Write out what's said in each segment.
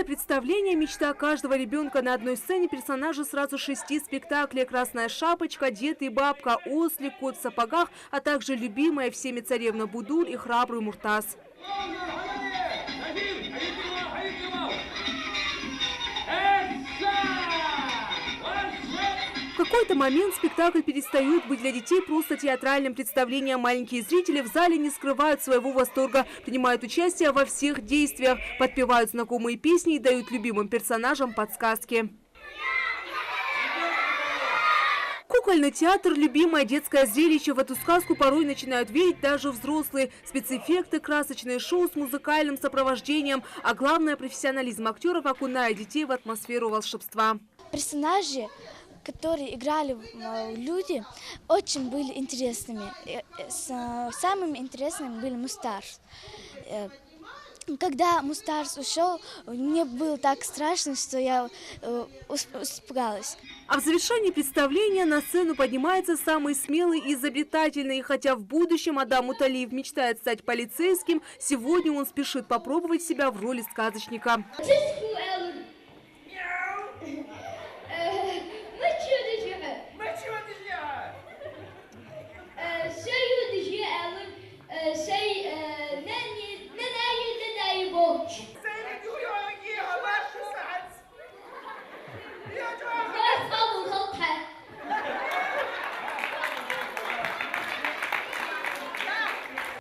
Это представление – мечта каждого ребенка. На одной сцене персонажи сразу 6 спектаклей: «Красная шапочка», «Дед и бабка», «Ослик», «Кот в сапогах», а также любимая всеми царевна Будуль и храбрый Муртаз. В какой-то момент спектакль перестает быть для детей просто театральным представлением. Маленькие зрители в зале не скрывают своего восторга, принимают участие во всех действиях, подпевают знакомые песни и дают любимым персонажам подсказки. Кукольный театр – любимое детское зрелище. В эту сказку порой начинают верить даже взрослые. Спецэффекты, красочные шоу с музыкальным сопровождением, а главное – профессионализм актеров окунает детей в атмосферу волшебства. Персонажи, которые играли люди, очень были интересными. Самыми интересными были Мустарс. Когда Мустарс ушел, мне было так страшно, что я испугалась. А в завершении представления на сцену поднимается самый смелый и изобретательный. И хотя в будущем Адам Муталиев мечтает стать полицейским, сегодня он спешит попробовать себя в роли сказочника.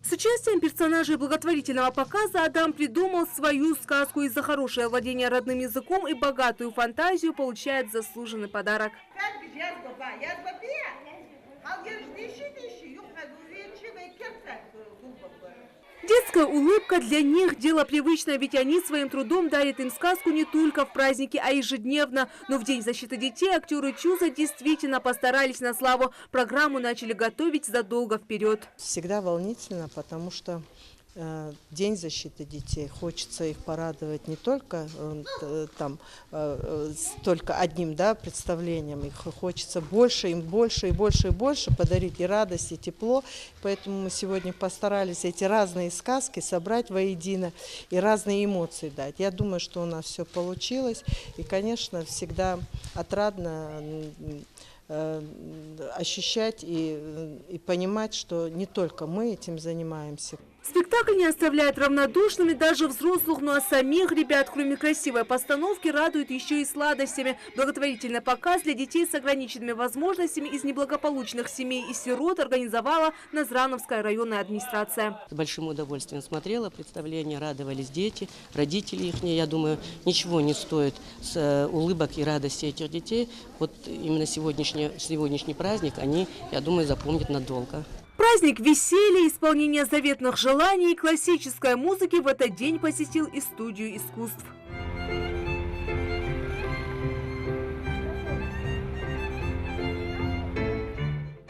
С участием персонажей благотворительного показа Адам придумал свою сказку. И за хорошее владение родным языком и богатую фантазию получает заслуженный подарок. Детская улыбка для них – дело привычное, ведь они своим трудом дарят им сказку не только в праздники, а ежедневно. Но в День защиты детей актеры ЧУЗа действительно постарались на славу. Программу начали готовить задолго вперед. Всегда волнительно, потому что День защиты детей. Хочется их порадовать не только только одним представлением. Их хочется больше, им больше и больше и больше подарить и радость, и тепло. Поэтому мы сегодня постарались эти разные сказки собрать воедино и разные эмоции дать. Я думаю, что у нас все получилось. И, конечно, всегда отрадно ощущать и понимать, что не только мы этим занимаемся. Спектакль не оставляет равнодушными даже взрослых, но а самих ребят, кроме красивой постановки, радует еще и сладостями. Благотворительный показ для детей с ограниченными возможностями из неблагополучных семей и сирот организовала Назрановская районная администрация. С большим удовольствием смотрела представление, радовались дети, родители их. Я думаю, ничего не стоит с улыбок и радости этих детей. Вот именно сегодняшний праздник они, я думаю, запомнят надолго. Праздник веселья, исполнения заветных желаний и классической музыки в этот день посетил и студию искусств.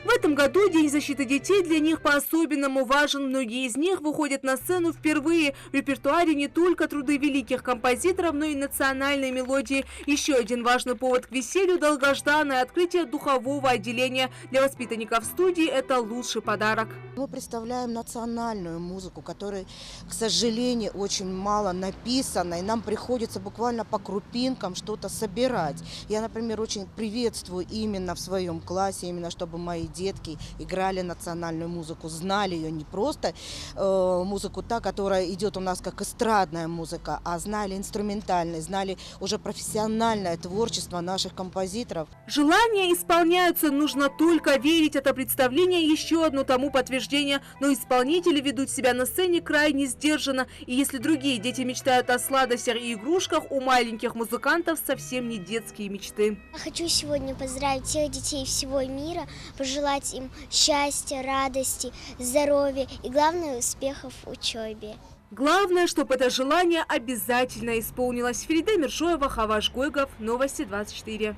В этом году День защиты детей для них по-особенному важен. Многие из них выходят на сцену впервые. В репертуаре не только труды великих композиторов, но и национальные мелодии. Еще один важный повод к веселью – долгожданное открытие духового отделения. Для воспитанников студии это лучший подарок. Мы представляем национальную музыку, которой, к сожалению, очень мало написано. И нам приходится буквально по крупинкам что-то собирать. Я, например, очень приветствую именно в своем классе, именно чтобы мои дети играли национальную музыку, знали ее не просто музыку, та, которая идет у нас как эстрадная музыка, а знали инструментальное, знали уже профессиональное творчество наших композиторов. Желания исполняются, нужно только верить. Это представление еще одно тому подтверждение. Но исполнители ведут себя на сцене крайне сдержанно. И если другие дети мечтают о сладостях и игрушках, у маленьких музыкантов совсем не детские мечты. Я хочу сегодня поздравить всех детей всего мира, пожелать им счастья, радости, здоровья и, главное, успехов в учебе. Главное, чтобы это желание обязательно исполнилось. Ферида Миршоева, Хаваш Гойгов, Новости 24.